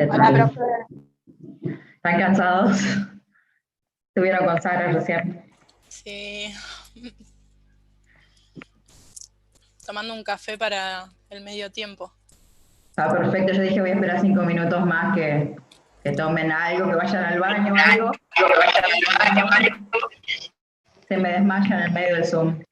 ¿Qué Hola, tal? profe. ¿Están cansados? Estuvieron con Sara recién. Sí. Tomando un café para el medio tiempo. Está perfecto, yo dije voy a esperar 5 minutos más que tomen algo, que vayan al baño o algo. Se me desmayan en el medio del Zoom.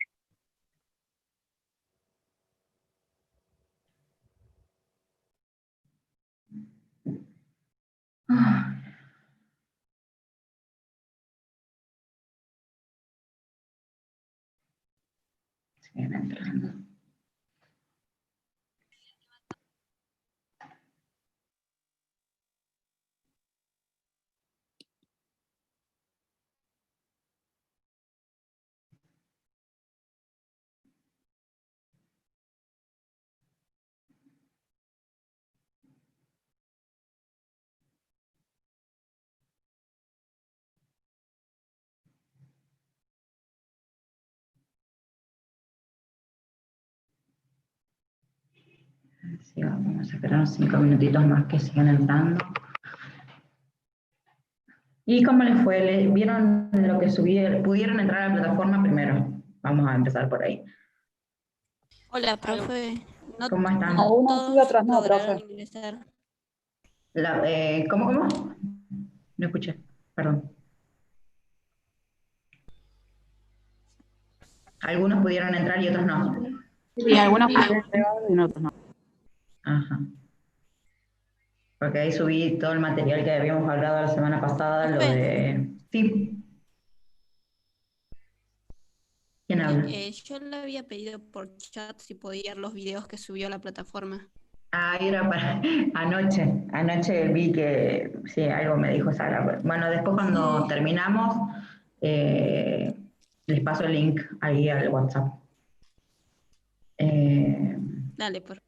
Siguen entrando. Sí, vamos a esperar unos 5 minutitos más que sigan entrando. ¿Y cómo les fue? ¿Vieron lo que subí? ¿Pudieron entrar a la plataforma primero? Vamos a empezar por ahí. Hola, profe. No ¿Cómo están? Algunos sí, otros no, lograron profe. ingresar. ¿Cómo? No escuché, perdón. Algunos pudieron entrar y otros no. Sí, algunos pudieron entregar y otros no. Ajá. Porque ahí subí todo el material que habíamos hablado la semana pasada, lo Profe. de... Sí. ¿Quién habla? Yo le había pedido por chat si podía ver los videos que subió a la plataforma. Ah, era para anoche. Anoche vi que, sí, algo me dijo Sara. Bueno, después cuando Sí. terminamos, les paso el link ahí al WhatsApp. Dale, por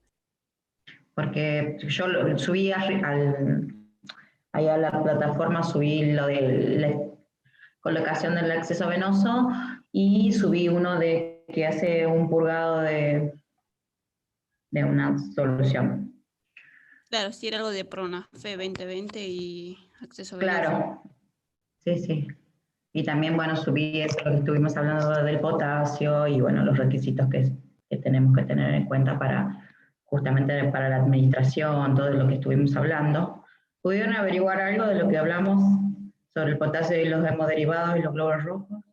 Porque yo subí ahí a la plataforma, subí lo de la colocación del acceso venoso y subí uno de que hace un purgado de una solución. Claro, sí era algo de Pronafe 2020 y acceso venoso. Claro, sí, sí. Y también, bueno, subí eso lo que estuvimos hablando del potasio y, bueno, los requisitos que tenemos que tener en cuenta para, justamente para la administración, todo lo que estuvimos hablando. ¿Pudieron averiguar algo de lo que hablamos sobre el potasio y los hemoderivados y los glóbulos rojos?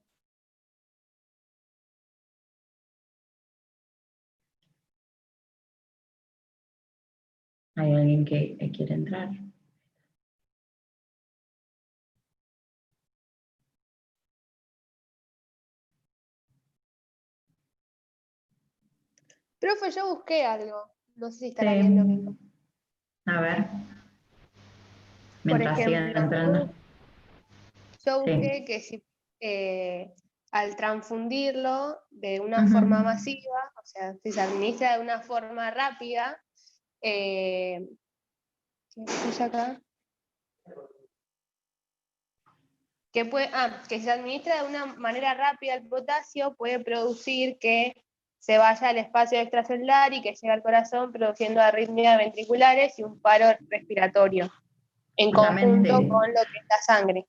¿Hay alguien que quiere entrar? Profe, yo busqué algo. No sé si estará Sí. bien lo mismo. A ver. Por Mientras sigan ejemplo, entrando. yo Sí. busqué que si al transfundirlo de una Ujú. forma masiva, o sea, si se administra de una forma rápida, ¿qué puse acá? Que se administra de una manera rápida el potasio puede producir que se vaya al espacio extracelular y que llegue al corazón produciendo arritmias ventriculares y un paro respiratorio en Justamente. conjunto con lo que es la sangre.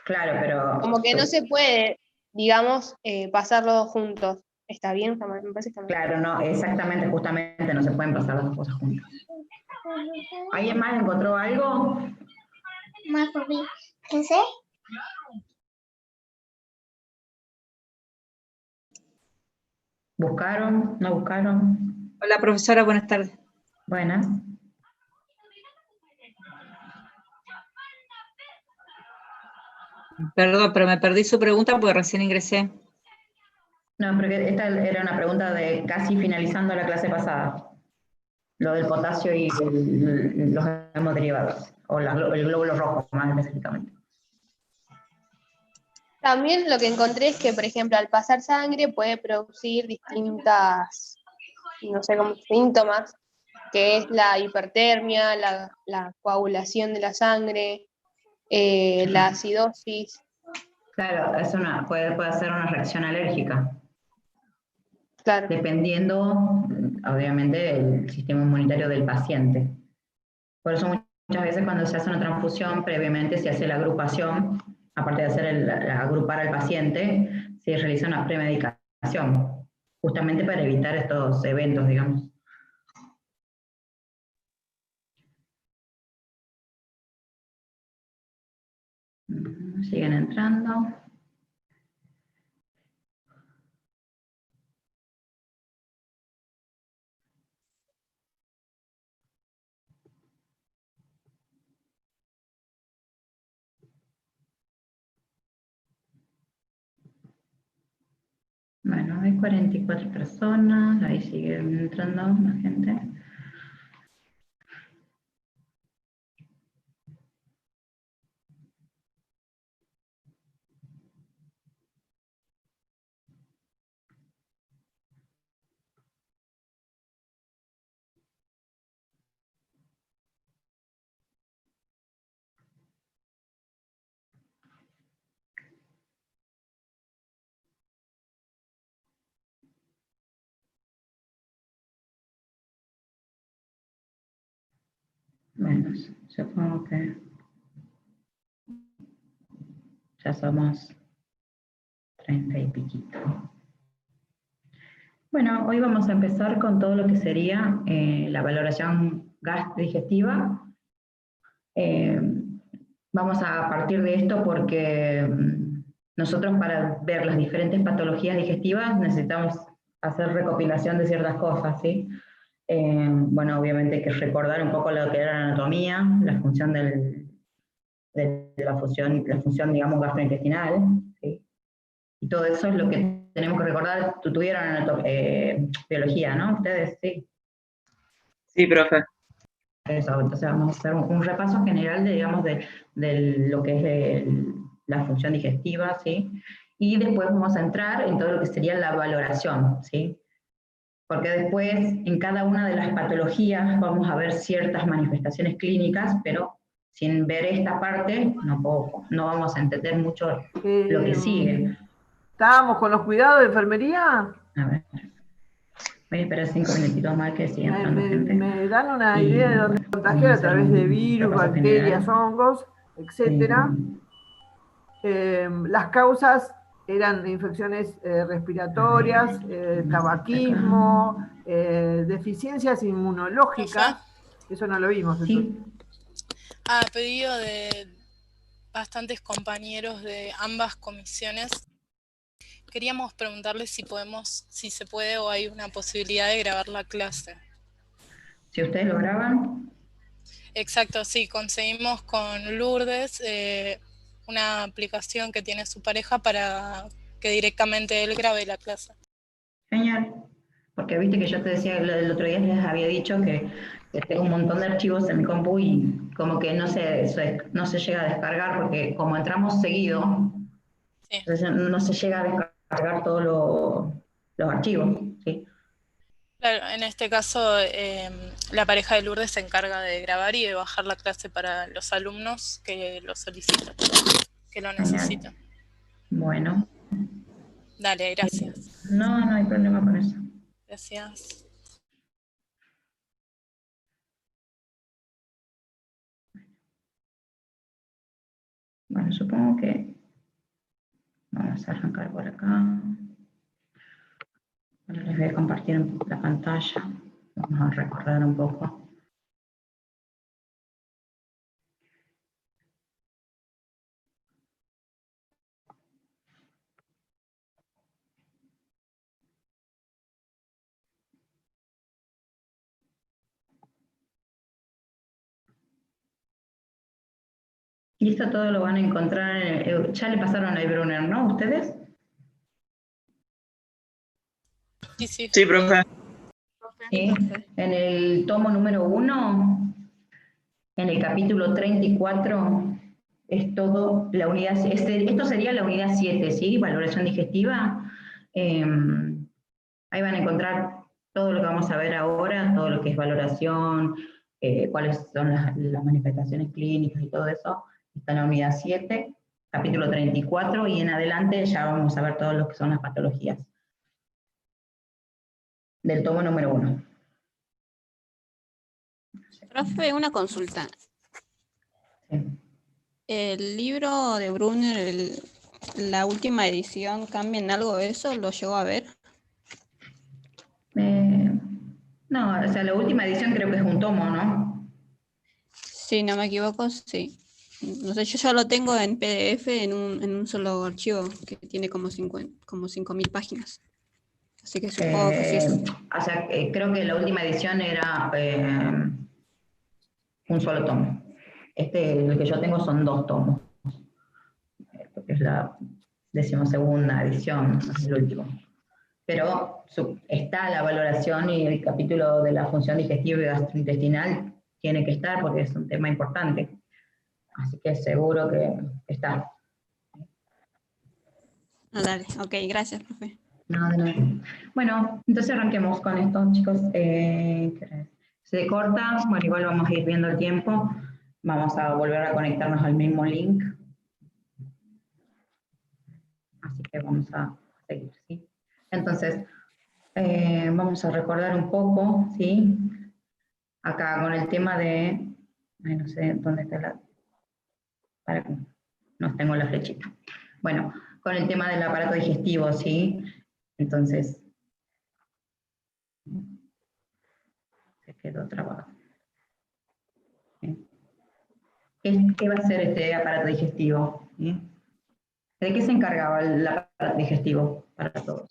Claro, pero... Como que no se puede, digamos, pasarlos juntos. ¿Está bien? ¿Está mal? Me parece que está mal. Claro, no, exactamente, justamente no se pueden pasar las dos cosas juntas. ¿Alguien más encontró algo? Más por mí. ¿Qué sé? ¿Buscaron? ¿No buscaron? Hola, profesora, buenas tardes. Buenas. Perdón, pero me perdí su pregunta porque recién ingresé. No, porque esta era una pregunta de casi finalizando la clase pasada. Lo del potasio y los hemoderivados, o el glóbulo rojo, más específicamente. También lo que encontré es que, por ejemplo, al pasar sangre puede producir distintas, no sé cómo, síntomas, que es la hipertermia, la coagulación de la sangre, la acidosis. Claro, puede ser una reacción alérgica. Claro. Dependiendo, obviamente el sistema inmunitario del paciente. Por eso muchas veces cuando se hace una transfusión, previamente se hace la agrupación, aparte de hacer agrupar al paciente, se realiza una premedicación, justamente para evitar estos eventos, digamos. Siguen entrando. Bueno, hay 44 personas, ahí siguen entrando más gente. Bueno, supongo que ya somos 30 y piquito. Bueno, hoy vamos a empezar con todo lo que sería la valoración digestiva. Vamos a partir de esto porque nosotros para ver las diferentes patologías digestivas necesitamos hacer recopilación de ciertas cosas, ¿sí? Bueno, obviamente hay que recordar un poco lo que era la anatomía, la función de la función, digamos, gastrointestinal, ¿sí? Y todo eso es lo que tenemos que recordar. Tuvieron biología, ¿no? Ustedes, sí. Sí, profe. Eso, entonces vamos a hacer un repaso general de, digamos, de lo que es la función digestiva, ¿sí? Y después vamos a entrar en todo lo que sería la valoración, ¿sí? Porque después, en cada una de las patologías, vamos a ver ciertas manifestaciones clínicas, pero sin ver esta parte, no vamos a entender mucho lo que sigue. ¿Estábamos con los cuidados de enfermería? A ver. Voy a esperar 5 minutitos más que siga entrando gente. Me dan una idea de dónde contagiar a través de virus, bacterias, hongos, etc. Las causas eran infecciones respiratorias, tabaquismo, deficiencias inmunológicas. Eso no lo vimos. Sí. A pedido de bastantes compañeros de ambas comisiones, queríamos preguntarles si se puede o hay una posibilidad de grabar la clase. Si ustedes lo graban. Exacto, sí, conseguimos con Lourdes una aplicación que tiene su pareja para que directamente él grabe la clase. Genial, porque viste que yo te decía el otro día, les había dicho que tengo un montón de archivos en mi compu y como que no se llega a descargar porque como entramos seguido, sí. Entonces no se llega a descargar todos los archivos, ¿sí? Claro, en este caso la pareja de Lourdes se encarga de grabar y de bajar la clase para los alumnos que lo solicitan, que lo necesitan. Bueno. Dale, gracias. No hay problema con eso. Gracias. Bueno, supongo que vamos a arrancar por acá. Ahora les voy a compartir la pantalla. Vamos a recordar un poco. Y esto todo lo van a encontrar, ya le pasaron a Brunner, ¿no? ¿Ustedes? Sí, profe. Sí, en el tomo número 1, en el capítulo 34, es todo la unidad, esto sería la unidad 7, ¿sí? Valoración digestiva. Ahí van a encontrar todo lo que vamos a ver ahora, todo lo que es valoración, cuáles son las manifestaciones clínicas y todo eso. Está en la unidad 7, capítulo 34, y en adelante ya vamos a ver todo lo que son las patologías. Del tomo número 1. Profe, una consulta. Sí. ¿El libro de Brunner, la última edición, cambia en algo eso? ¿Lo llegó a ver? No, o sea, la última edición creo que es un tomo, ¿no? Si no me equivoco, sí. No sé, yo ya lo tengo en PDF en un solo archivo que tiene como 5.000 páginas. Así que supongo que sí. O sea, creo que la última edición era un solo tomo. El que yo tengo son 2 tomos. Porque es la 12ª edición, no es el último. Pero está la valoración y el capítulo de la función digestiva y gastrointestinal tiene que estar porque es un tema importante. Así que seguro que está. Ah, dale, ok, gracias, profe. No, de nada. Bueno, entonces arranquemos con esto, chicos. Se corta, bueno, igual vamos a ir viendo el tiempo. Vamos a volver a conectarnos al mismo link. Así que vamos a seguir, ¿sí? Entonces, vamos a recordar un poco, ¿sí? Acá con el tema de... Ay, no sé dónde está la... No tengo la flechita. Bueno, con el tema del aparato digestivo, ¿sí? Entonces, se quedó trabado. ¿Sí? ¿Qué va a ser este aparato digestivo? ¿Sí? ¿De qué se encargaba el aparato digestivo para todos?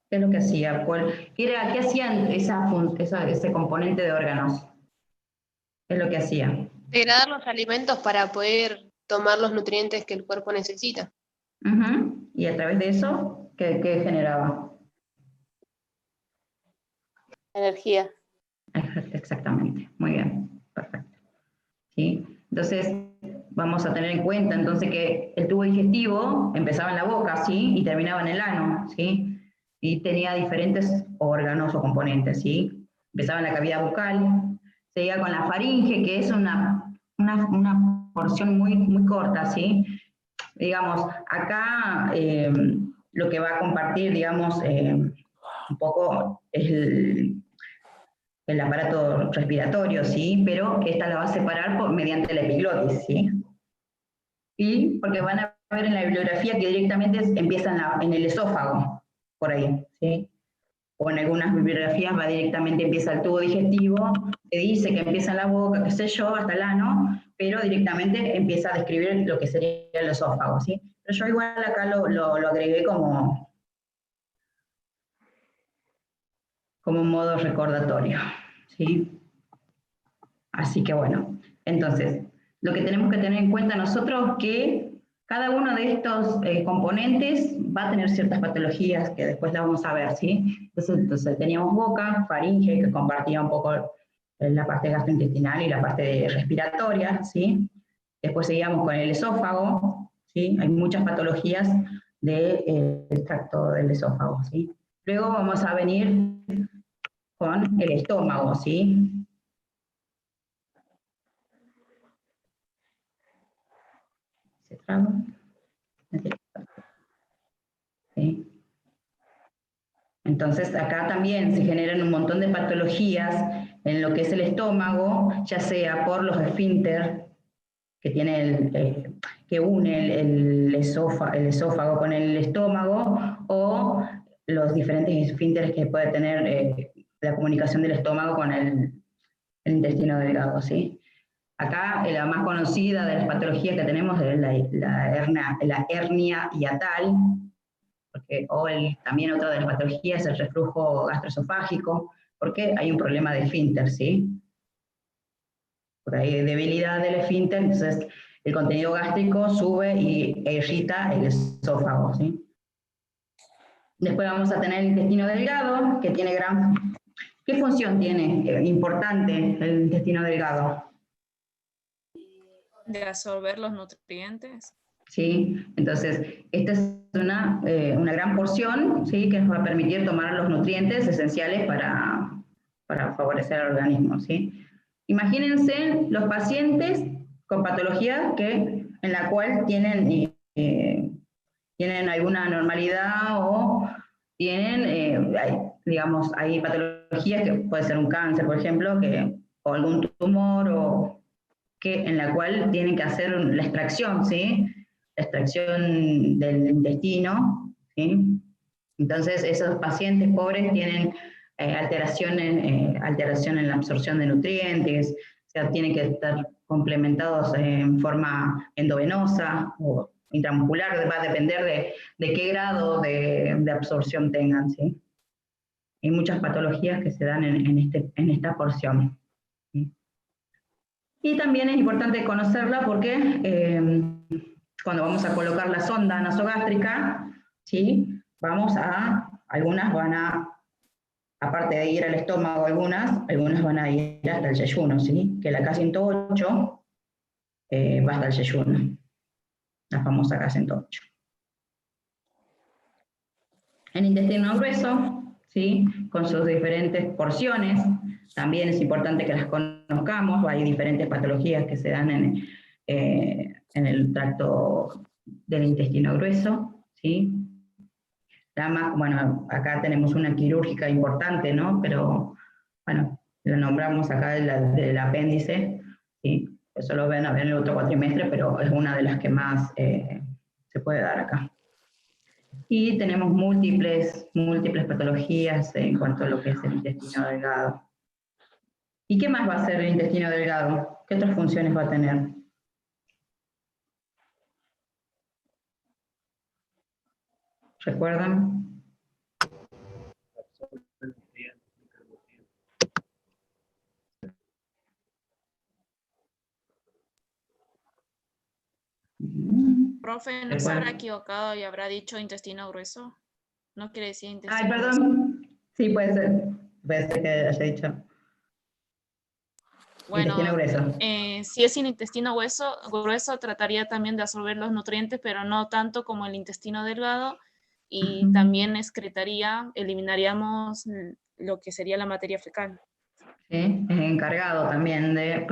¿Qué es lo que hacía? ¿Qué hacían ese componente de órganos? ¿Qué es lo que hacía? Degradar los alimentos para poder tomar los nutrientes que el cuerpo necesita. Y a través de eso, ¿qué generaba? Energía. Exactamente, muy bien, perfecto. ¿Sí? Entonces, vamos a tener en cuenta entonces que el tubo digestivo empezaba en la boca, ¿sí? Y terminaba en el ano, ¿sí? Y tenía diferentes órganos o componentes, ¿sí? Empezaba en la cavidad bucal, seguía con la faringe, que es una porción muy, muy corta, ¿sí? Digamos, acá lo que va a compartir, digamos, un poco es el aparato respiratorio, ¿sí? Pero esta la va a separar mediante la epiglotis, ¿sí? Y porque van a ver en la bibliografía que directamente empieza en el esófago, por ahí, ¿sí? O en algunas bibliografías va directamente, empieza el tubo digestivo, se dice que empieza en la boca, qué sé yo, hasta el ano, pero directamente empieza a describir lo que sería el esófago, ¿sí? Pero yo igual acá lo agregué como un modo recordatorio, ¿sí? Así que bueno, entonces, lo que tenemos que tener en cuenta nosotros es que cada uno de estos componentes va a tener ciertas patologías que después las vamos a ver, ¿sí? Entonces teníamos boca, faringe, que compartía un poco la parte gastrointestinal y la parte respiratoria, ¿sí? Después seguíamos con el esófago, ¿sí? Hay muchas patologías del tracto del esófago, ¿sí? Luego vamos a venir con el estómago, ¿sí? ¿Se traba? ¿Sí? Entonces acá también se generan un montón de patologías en lo que es el estómago, ya sea por los esfínter que tiene que une el esófago con el estómago, o los diferentes esfínteres que puede tener la comunicación del estómago con el intestino delgado, ¿sí? Acá la más conocida de las patologías que tenemos es la hernia hiatal, también otra de las patologías es el reflujo gastroesofágico, porque hay un problema de esfínter, ¿sí? Porque hay debilidad del esfínter, entonces el contenido gástrico sube e irrita el esófago, ¿sí? Después vamos a tener el intestino delgado, que tiene ¿Qué función tiene importante el intestino delgado? De absorber los nutrientes. ¿Sí? Entonces, esta es una gran porción, ¿sí? Que nos va a permitir tomar los nutrientes esenciales para favorecer el organismo, ¿sí? Imagínense los pacientes con patologías en la cual tienen alguna anormalidad o tienen digamos, hay patologías que puede ser un cáncer, por ejemplo, o algún tumor, en la cual tienen que hacer la extracción, ¿sí? La extracción del intestino, ¿sí? Entonces, esos pacientes pobres tienen alteración en la absorción de nutrientes, o sea, tienen que estar complementados en forma endovenosa o intramuscular, va a depender de qué grado de absorción tengan, ¿sí? Hay muchas patologías que se dan en esta porción, ¿sí? Y también es importante conocerla porque cuando vamos a colocar la sonda nasogástrica, ¿sí? Algunas van a, aparte de ir al estómago algunas van a ir hasta el yeyuno, ¿sí? Que la K108 va hasta el yeyuno, la famosa K108. El intestino grueso, ¿sí? Con sus diferentes porciones, también es importante que las conozcamos, hay diferentes patologías que se dan en el tracto del intestino grueso, ¿sí? Bueno, acá tenemos una quirúrgica importante, ¿no? Pero, bueno, la nombramos acá del apéndice, ¿sí? Eso lo ven a ver en el otro cuatrimestre, pero es una de las que más se puede dar acá. Y tenemos múltiples patologías en cuanto a lo que es el intestino delgado. ¿Y qué más va a hacer el intestino delgado? ¿Qué otras funciones va a tener? ¿Recuerdan? Profe, ¿no se habrá equivocado y habrá dicho intestino grueso? ¿No quiere decir intestino Ay, perdón. Sí, puede ser. Puede ser que haya dicho. Bueno, intestino grueso. Si es intestino grueso, trataría también de absorber los nutrientes, pero no tanto como el intestino delgado, y también eliminaríamos lo que sería la materia fecal. Sí, es encargado también de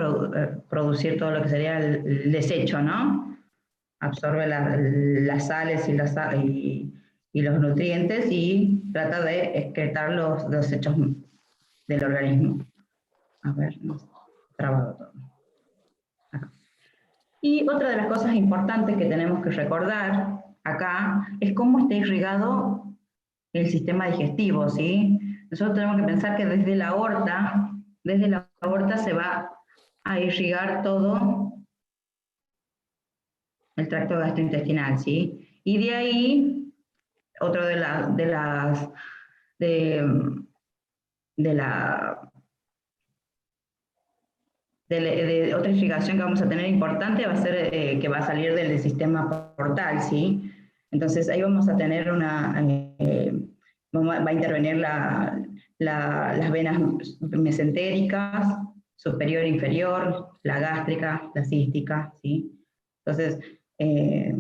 producir todo lo que sería el desecho, ¿no? Absorbe las sales y los nutrientes y trata de excretar los desechos del organismo. A ver, trabado todo. Acá. Y otra de las cosas importantes que tenemos que recordar acá es cómo está irrigado el sistema digestivo, ¿sí? Nosotros tenemos que pensar que desde la aorta se va a irrigar todo el tracto gastrointestinal, ¿sí? Y de ahí, otro de otra irrigación que vamos a tener importante va a ser que va a salir del sistema portal, ¿sí? Entonces ahí vamos a tener va a intervenir las venas mesentéricas, superior e inferior, la gástrica, la cística, ¿sí? Entonces, qué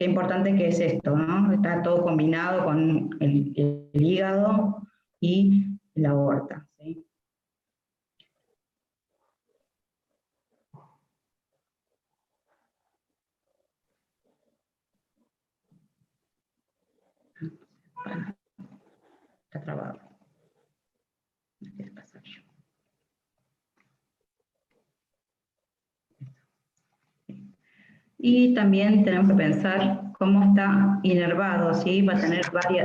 importante que es esto, ¿no? Está todo combinado con el hígado y la aorta, ¿sí? Está trabado. No quiere pasar yo. Y también tenemos que pensar cómo está inervado, ¿sí? Va a tener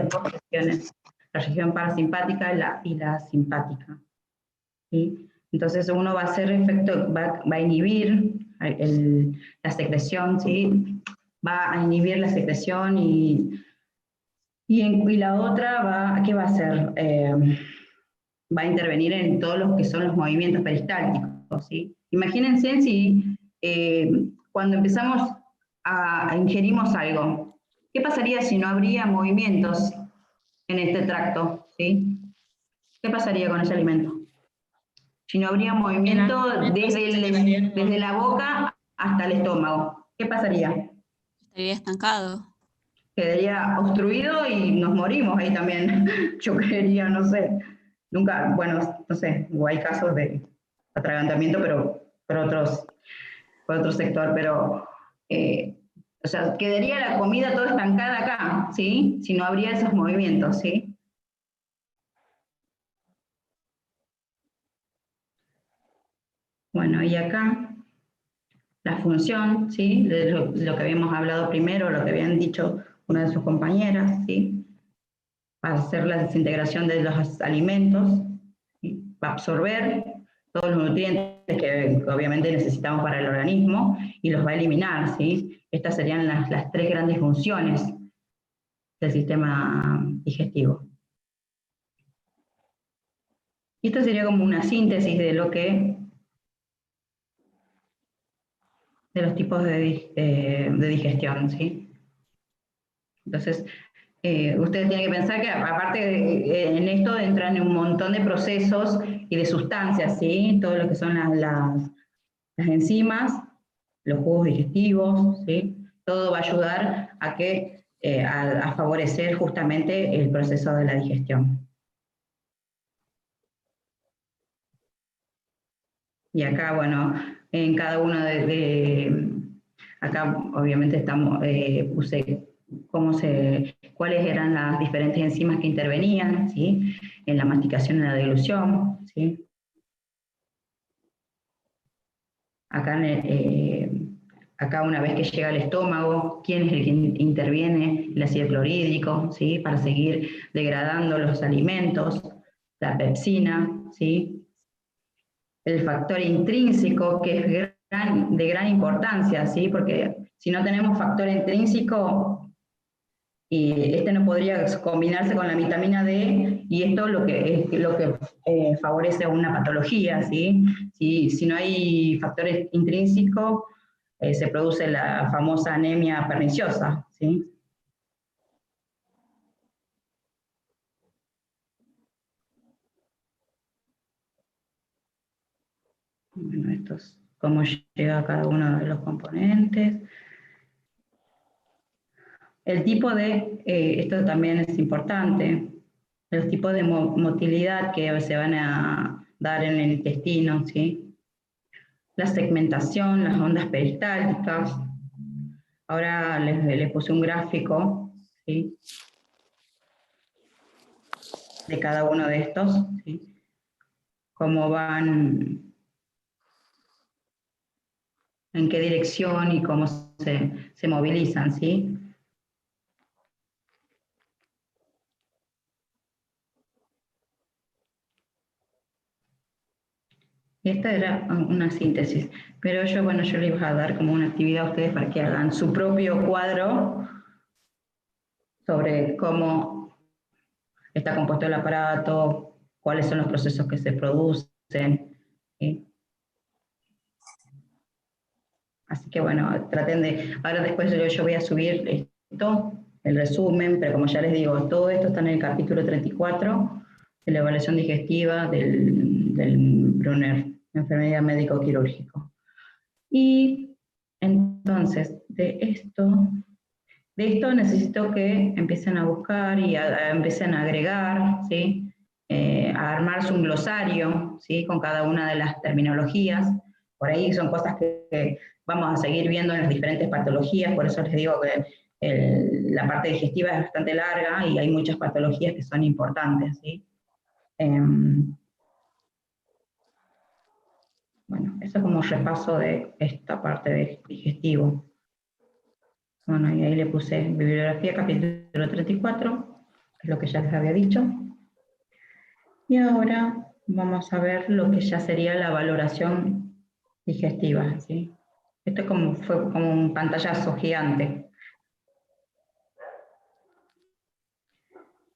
dos regiones, la región parasimpática y la simpática, ¿sí? Entonces uno va a hacer va a inhibir la secreción, ¿sí? Va a inhibir la secreción y la otra ¿qué va a hacer? Va a intervenir en todos los que son los movimientos peristálticos, ¿sí? Imagínense si cuando empezamos a ingerimos algo, ¿qué pasaría si no habría movimientos en este tracto? ¿Sí? ¿Qué pasaría con ese alimento? Si no habría movimiento desde la boca hasta el estómago, ¿qué pasaría? Estaría estancado. Quedaría obstruido y nos morimos ahí también. Yo creería, no sé. Nunca, bueno, no sé, hay casos de atragantamiento, pero por otro sector, pero, o sea, quedaría la comida toda estancada acá, ¿sí? Si no habría esos movimientos, ¿sí? Bueno, y acá la función, ¿sí? De lo que habíamos hablado primero, lo que habían dicho una de sus compañeras, ¿sí? Para hacer la desintegración de los alimentos, ¿sí? Para absorber todos los nutrientes que obviamente necesitamos para el organismo y los va a eliminar, ¿sí? Estas serían las tres grandes funciones del sistema digestivo. Y esto sería como una síntesis de lo que de los tipos de digestión, ¿sí? Entonces, ustedes tienen que pensar que aparte en esto entran un montón de procesos y de sustancias, ¿sí? Todo lo que son las enzimas, los jugos digestivos, ¿sí? Todo va a ayudar a que a favorecer justamente el proceso de la digestión. Y acá, bueno, en cada uno acá obviamente estamos, puse cuáles eran las diferentes enzimas que intervenían, ¿sí? En la masticación y la deglución, ¿sí? Acá, acá una vez que llega al estómago, ¿quién es el que interviene? El ácido clorhídrico, ¿sí? Para seguir degradando los alimentos, la pepsina, ¿sí? El factor intrínseco, que es de gran importancia, ¿sí? Porque si no tenemos factor intrínseco, y este no podría combinarse con la vitamina D, y esto es lo que favorece una patología, ¿sí? Si no hay factores intrínsecos, se produce la famosa anemia perniciosa, ¿sí? Bueno, esto es cómo llega cada uno de los componentes. El tipo esto también es importante, los tipos de motilidad que se van a dar en el intestino, ¿sí? La segmentación, las ondas peristálticas. Ahora les puse un gráfico, ¿sí? De cada uno de estos, ¿sí? Cómo van, en qué dirección y cómo se movilizan, ¿sí? Esta era una síntesis, pero yo les iba a dar como una actividad a ustedes para que hagan su propio cuadro sobre cómo está compuesto el aparato, cuáles son los procesos que se producen, ¿sí? Así que bueno, traten de, ahora después yo voy a subir esto, el resumen, pero como ya les digo, todo esto está en el capítulo 34 de la evaluación digestiva del Brunner, enfermedad médico-quirúrgico. Y entonces, de esto necesito que empiecen a buscar y empiecen a agregar, ¿sí? A armarse un glosario, ¿sí? Con cada una de las terminologías. Por ahí son cosas que vamos a seguir viendo en las diferentes patologías, por eso les digo que la parte digestiva es bastante larga y hay muchas patologías que son importantes, ¿sí? Bueno, eso es como un repaso de esta parte de digestivo. Bueno, y ahí le puse bibliografía, capítulo 34, que es lo que ya les había dicho. Y ahora vamos a ver lo que ya sería la valoración digestiva, ¿sí? Esto fue como un pantallazo gigante.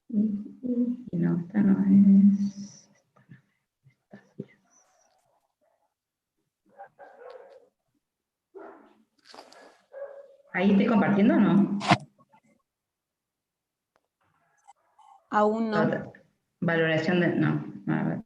Y no, esta no es. ¿Ahí estoy compartiendo o no? Aún no. Valoración de... No, a ver.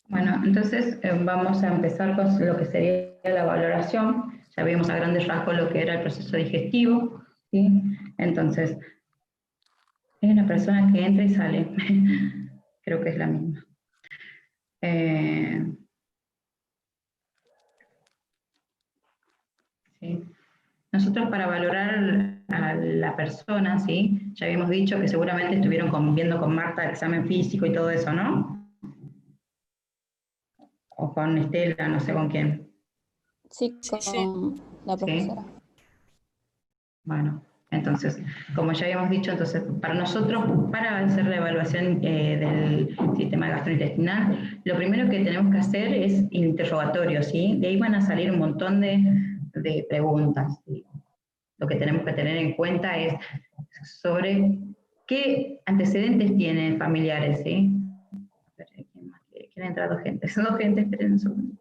Bueno, entonces vamos a empezar con lo que sería la valoración. Ya vimos a grandes rasgos lo que era el proceso digestivo, ¿sí? Entonces, Hay una persona que entra y sale. Creo que es la misma. Sí. Nosotros para valorar a la persona, ¿sí? Ya habíamos dicho que seguramente estuvieron viendo con Marta el examen físico y todo eso, ¿no? O con Estela, no sé con quién. Sí, Sí, con sí. la ¿Sí? profesora. Bueno, entonces, como ya habíamos dicho, entonces para nosotros, para hacer la evaluación del sistema gastrointestinal, lo primero que tenemos que hacer es interrogatorio, ¿sí? De ahí van a salir un montón de preguntas, ¿sí? Lo que tenemos que tener en cuenta es sobre qué antecedentes tienen familiares, ¿sí? ¿Quién más quiere? ¿Quién ha entrado gente? Son dos gentes, esperen un segundo.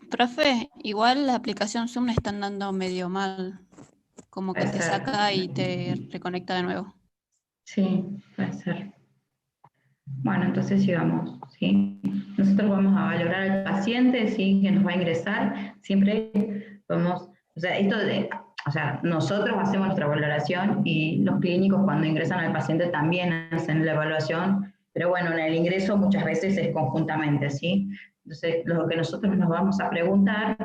Profe, igual la aplicación Zoom la están dando medio mal. Como que Puede te ser. saca y te reconecta de nuevo. Sí, puede ser. Bueno, entonces sigamos, ¿sí? Nosotros vamos a valorar al paciente, ¿sí? Que nos va a ingresar. Siempre vamos, o sea, nosotros hacemos nuestra valoración y los clínicos cuando ingresan al paciente también hacen la evaluación, pero bueno, en el ingreso muchas veces es conjuntamente, ¿sí? Entonces, lo que nosotros nos vamos a preguntar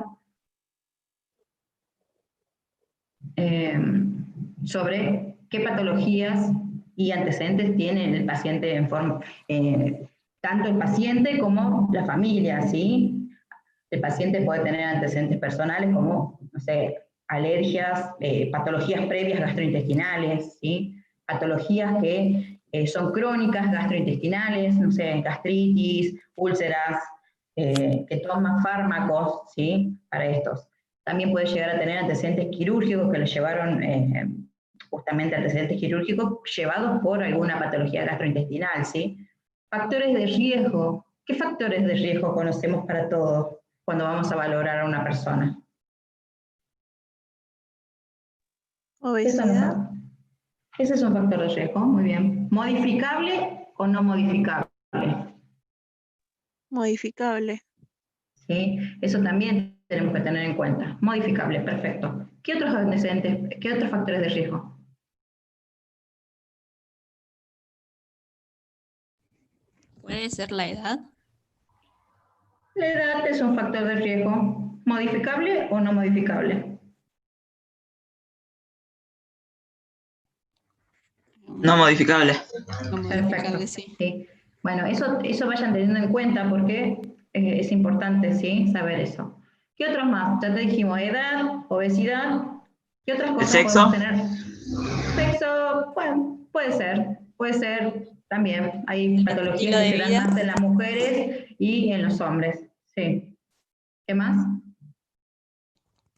sobre qué patologías y antecedentes tiene el paciente en forma, tanto el paciente como la familia, ¿sí? El paciente puede tener antecedentes personales como, no sé, alergias, patologías previas gastrointestinales, ¿sí? Patologías que son crónicas gastrointestinales, no sé, gastritis, úlceras, que toman fármacos, ¿sí? Para estos. También puede llegar a tener antecedentes quirúrgicos que lo llevaron, justamente antecedentes quirúrgicos llevados por alguna patología gastrointestinal, ¿sí? Factores de riesgo. ¿Qué factores de riesgo conocemos para todos cuando vamos a valorar a una persona? Obesidad. Ese es un factor de riesgo, muy bien. ¿Modificable o no modificable? Modificable. ¿Sí? Eso también tenemos que tener en cuenta. Modificable, perfecto. ¿Qué otros antecedentes, qué otros factores de riesgo? ¿Puede ser la edad? La edad es un factor de riesgo. ¿Modificable o no modificable? No modificable. No modificable, Perfecto. sí. Sí. Bueno, eso vayan teniendo en cuenta porque es importante, ¿sí? Saber eso. ¿Qué otros más? Ya te dijimos, edad, obesidad. ¿Qué otras ¿El cosas sexo? podemos tener? Sexo, bueno, puede ser también. Hay El patologías estilo que de se dan vida. más en las mujeres y en los hombres. Sí. ¿Qué más?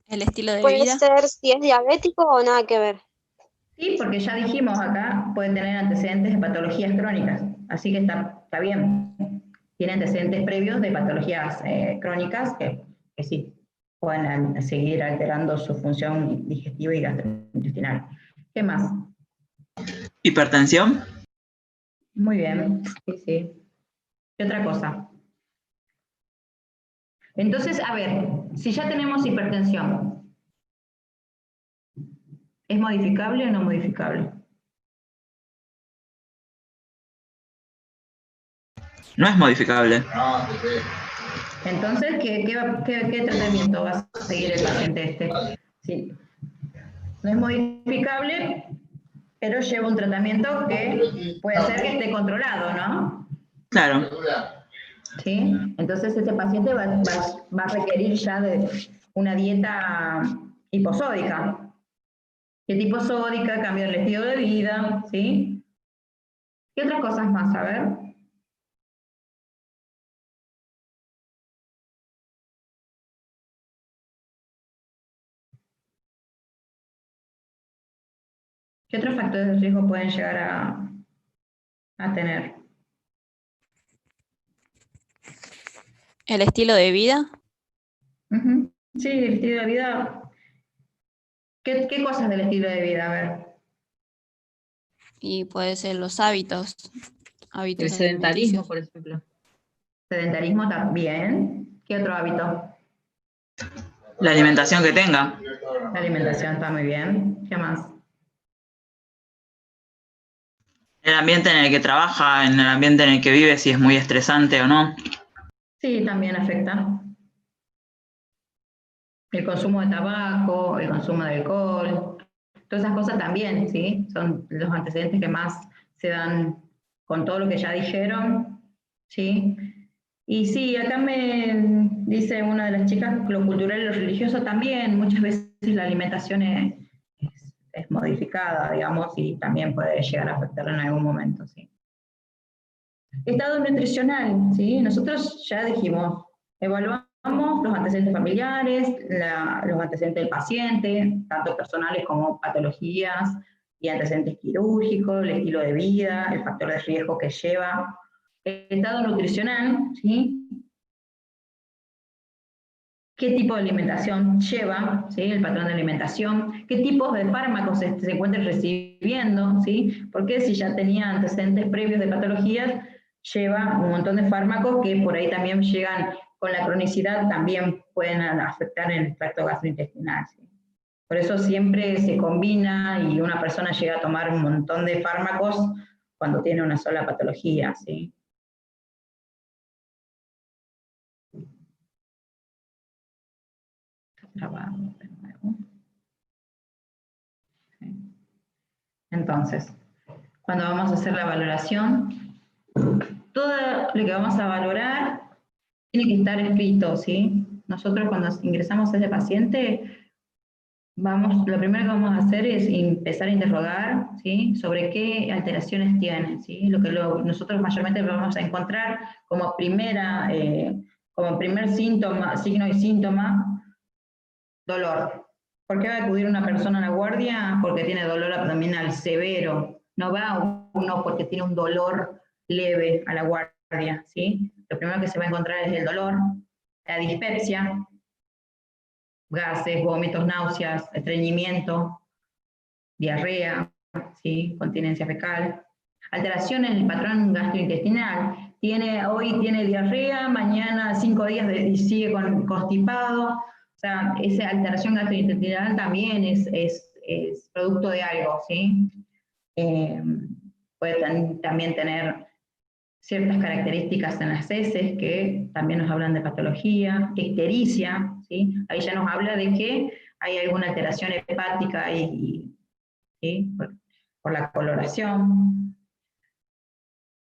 El estilo de Puede vida. ser si es diabético o nada que ver. Sí, porque ya dijimos acá, pueden tener antecedentes de patologías crónicas, así que está bien. Tiene antecedentes previos de patologías crónicas que sí, pueden seguir alterando su función digestiva y gastrointestinal. ¿Qué más? ¿Hipertensión? Muy bien, sí, sí. ¿Qué otra cosa? Entonces, a ver, si ya tenemos hipertensión, ¿es modificable o no modificable? No es modificable. Entonces, ¿qué tratamiento va a seguir el paciente este? Sí. No es modificable, pero lleva un tratamiento que puede ser que esté controlado, ¿no? Claro. ¿Sí? Entonces ese paciente va a requerir ya de una dieta hiposódica. ¿Qué tipo sódica? Cambio el estilo de vida, ¿sí? ¿Qué otras cosas más? A ver. ¿Qué otros factores de riesgo pueden llegar a tener? El estilo de vida. Uh-huh. Sí, el estilo de vida. ¿Qué cosas del estilo de vida? A ver. Y puede ser los hábitos. El Hábitos sedentarismo, alimenticios. por ejemplo. Sedentarismo también. ¿Qué otro hábito? La alimentación que tenga. La alimentación está muy bien. ¿Qué más? El ambiente en el que trabaja, en el ambiente en el que vive, si es muy estresante o no. Sí, también afecta. El consumo de tabaco, el consumo de alcohol, todas esas cosas también, ¿sí? Son los antecedentes que más se dan con todo lo que ya dijeron, ¿sí? Y sí, acá me dice una de las chicas, lo cultural y lo religioso también, muchas veces la alimentación es modificada, digamos, y también puede llegar a afectarla en algún momento, ¿sí? Estado nutricional, ¿sí? Nosotros ya dijimos, evaluamos los antecedentes familiares, los antecedentes del paciente, tanto personales como patologías y antecedentes quirúrgicos, el estilo de vida, el factor de riesgo que lleva. El estado nutricional, ¿sí? ¿Qué tipo de alimentación lleva? ¿Sí? El patrón de alimentación. ¿Qué tipos de fármacos se encuentran recibiendo? ¿Sí? Porque si ya tenía antecedentes previos de patologías, lleva un montón de fármacos que por ahí también llegan con la cronicidad, también pueden afectar el tracto gastrointestinal. ¿Sí? Por eso siempre se combina y una persona llega a tomar un montón de fármacos cuando tiene una sola patología. ¿Sí? Grabando de nuevo. Entonces, cuando vamos a hacer la valoración, todo lo que vamos a valorar tiene que estar escrito, ¿sí? Nosotros cuando ingresamos a ese paciente, lo primero que vamos a hacer es empezar a interrogar, ¿sí? Sobre qué alteraciones tiene, ¿sí? Nosotros mayormente vamos a encontrar como primer síntoma, signo y síntoma, dolor. ¿Por qué va a acudir una persona a la guardia? Porque tiene dolor abdominal severo. No va uno porque tiene un dolor leve a la guardia, ¿sí? Lo primero que se va a encontrar es el dolor, la dispepsia, gases, vómitos, náuseas, estreñimiento, diarrea, ¿sí? Continencia fecal. Alteración en el patrón gastrointestinal. Hoy tiene diarrea, mañana 5 días y sigue constipado. O sea, esa alteración gastrointestinal también es producto de algo, ¿sí? Puede también tener ciertas características en las heces que también nos hablan de patología, ictericia, ¿sí? Ahí ya nos habla de que hay alguna alteración hepática ¿sí? por la coloración,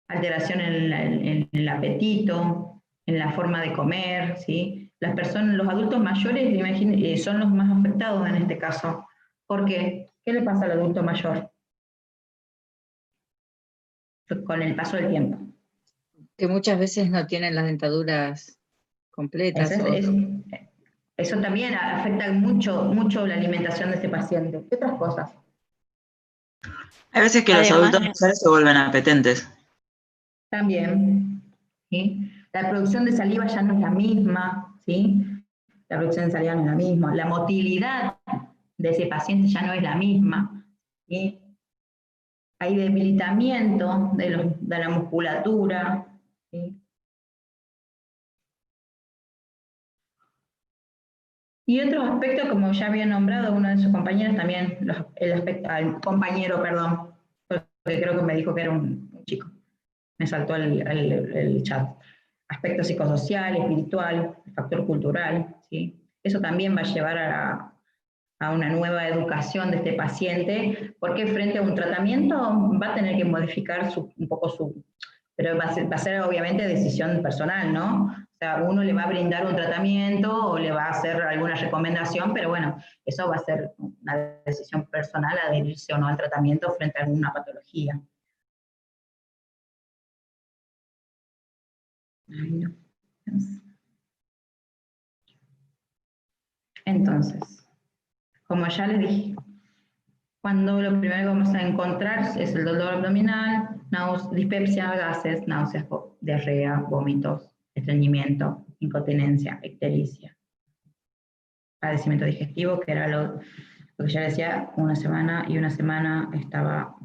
alteración en el apetito, en la forma de comer, ¿sí? Los adultos mayores son los más afectados en este caso. ¿Por qué? ¿Qué le pasa al adulto mayor? Con el paso del tiempo. Que muchas veces no tienen las dentaduras completas. Eso también afecta mucho la alimentación de este paciente. ¿Qué otras cosas? Hay veces que los adultos mayores se vuelven apetentes. También, ¿sí? La producción de saliva ya no es la misma, ¿sí? La producción de saliva no es la misma. La motilidad de ese paciente ya no es la misma, ¿sí? Hay debilitamiento de la musculatura, ¿sí? Y otros aspectos, como ya había nombrado uno de sus compañeros, también porque creo que me dijo que era un chico. Me saltó el chat. Aspecto psicosocial, espiritual, el factor cultural, ¿sí? Eso también va a llevar a una nueva educación de este paciente, porque frente a un tratamiento va a tener que modificar un poco pero va a ser obviamente decisión personal, ¿no? O sea, uno le va a brindar un tratamiento o le va a hacer alguna recomendación, pero bueno, eso va a ser una decisión personal, adherirse o no al tratamiento frente a alguna patología. Entonces, como ya les dije, cuando lo primero que vamos a encontrar es el dolor abdominal, dispepsia, gases, náuseas, diarrea, vómitos, estreñimiento, incontinencia, ictericia, padecimiento digestivo, que era lo que ya decía, una semana estaba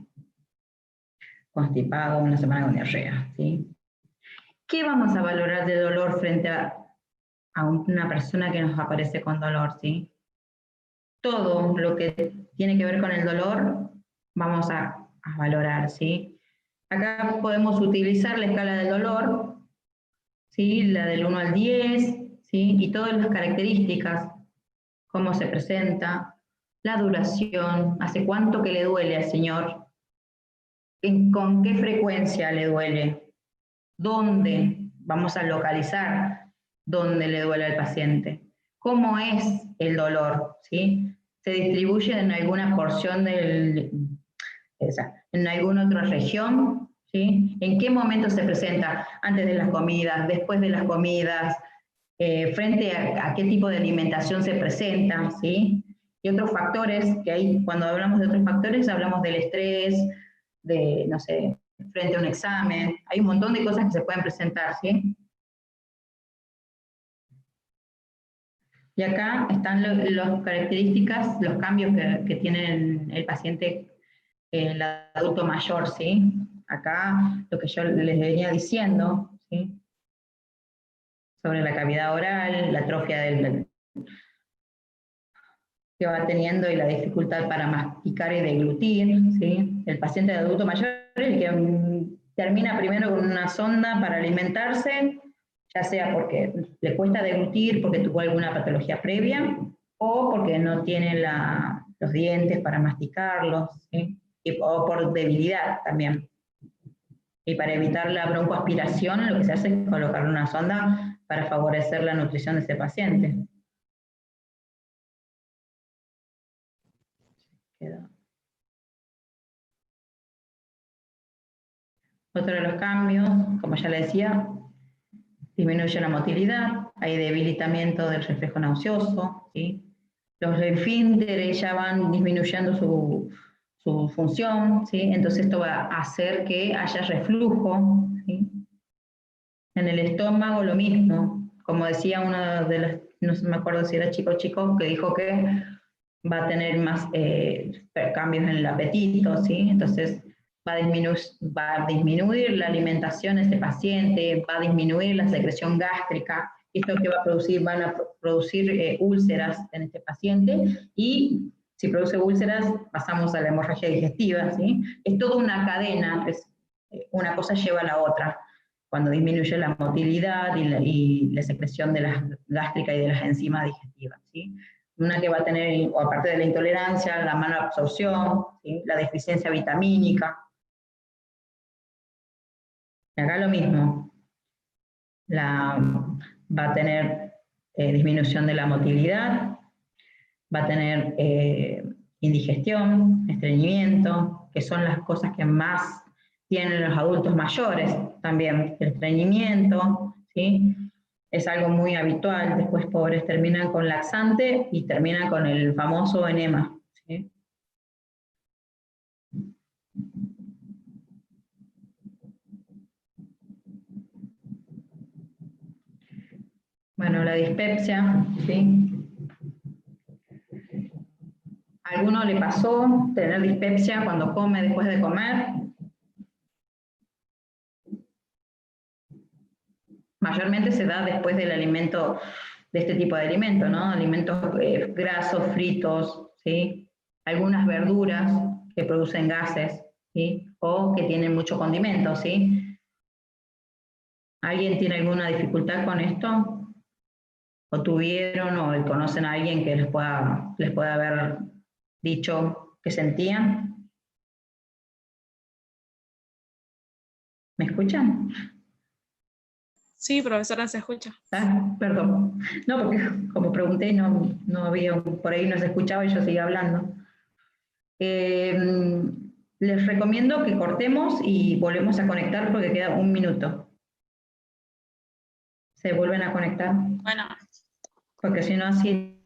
constipado, una semana con diarrea, ¿sí? ¿Qué vamos a valorar de dolor frente a a una persona que nos aparece con dolor, ¿sí? Todo lo que tiene que ver con el dolor vamos a valorar, ¿sí? Acá podemos utilizar la escala del dolor, ¿sí? La del 1 al 10, ¿sí? Y todas las características, cómo se presenta, la duración, hace cuánto que le duele al señor, con qué frecuencia le duele, dónde, vamos a localizar dónde le duele al paciente, cómo es el dolor, ¿sí? Se distribuye en alguna porción en alguna otra región, ¿sí? ¿En qué momento se presenta? Antes de las comidas, después de las comidas, frente a qué tipo de alimentación se presenta, ¿sí? Y otros factores, que ahí cuando hablamos de otros factores hablamos del estrés, de, no sé, frente a un examen, hay un montón de cosas que se pueden presentar, ¿sí? Y acá están las características, los cambios que tiene el paciente, el adulto mayor, ¿sí? Acá lo que yo les venía diciendo, ¿sí? Sobre la cavidad oral, la atrofia que va teniendo y la dificultad para masticar y deglutir, ¿sí? El paciente de adulto mayor es el que termina primero con una sonda para alimentarse, ya sea porque le cuesta deglutir, porque tuvo alguna patología previa, o porque no tiene los dientes para masticarlos, ¿sí? O por debilidad también. Y para evitar la broncoaspiración, lo que se hace es colocarle una sonda para favorecer la nutrición de ese paciente. Otro de los cambios, como ya le decía, disminuye la motilidad, hay debilitamiento del reflejo nauseoso, ¿sí? Los esfínteres ya van disminuyendo su función, ¿sí? Entonces esto va a hacer que haya reflujo, ¿sí? En el estómago lo mismo, como decía uno de los, no me acuerdo si era chico, que dijo que va a tener más cambios en el apetito, ¿sí? Entonces va a disminuir la alimentación de ese paciente, va a disminuir la secreción gástrica, esto que va a producir, van a producir úlceras en este paciente, y si produce úlceras pasamos a la hemorragia digestiva, ¿sí? Es toda una cadena, pues, una cosa lleva a la otra, cuando disminuye la motilidad y la secreción de la gástrica y de las enzimas digestivas, ¿sí? Una que va a tener, o aparte de la intolerancia, la mala absorción, ¿sí? La deficiencia vitamínica. Y acá lo mismo, va a tener disminución de la motilidad, va a tener indigestión, estreñimiento, que son las cosas que más tienen los adultos mayores también, el estreñimiento, ¿sí? Es algo muy habitual. Después pobres terminan con laxante y terminan con el famoso enema, ¿sí? Bueno, la dispepsia, ¿sí? ¿A alguno le pasó tener dispepsia cuando come después de comer? Mayormente se da después del alimento, de este tipo de alimento, ¿no? Alimentos grasos, fritos, ¿sí? Algunas verduras que producen gases, ¿sí? O que tienen mucho condimento, ¿sí? ¿Alguien tiene alguna dificultad con esto? ¿O tuvieron o conocen a alguien que les pueda haber dicho que sentían? ¿Me escuchan? Sí, profesora, se escucha. Ah, perdón. No, porque como pregunté, no había, por ahí no se escuchaba y yo seguía hablando. Les recomiendo que cortemos y volvemos a conectar porque queda 1 minuto. ¿Se vuelven a conectar? Bueno. Porque si no, así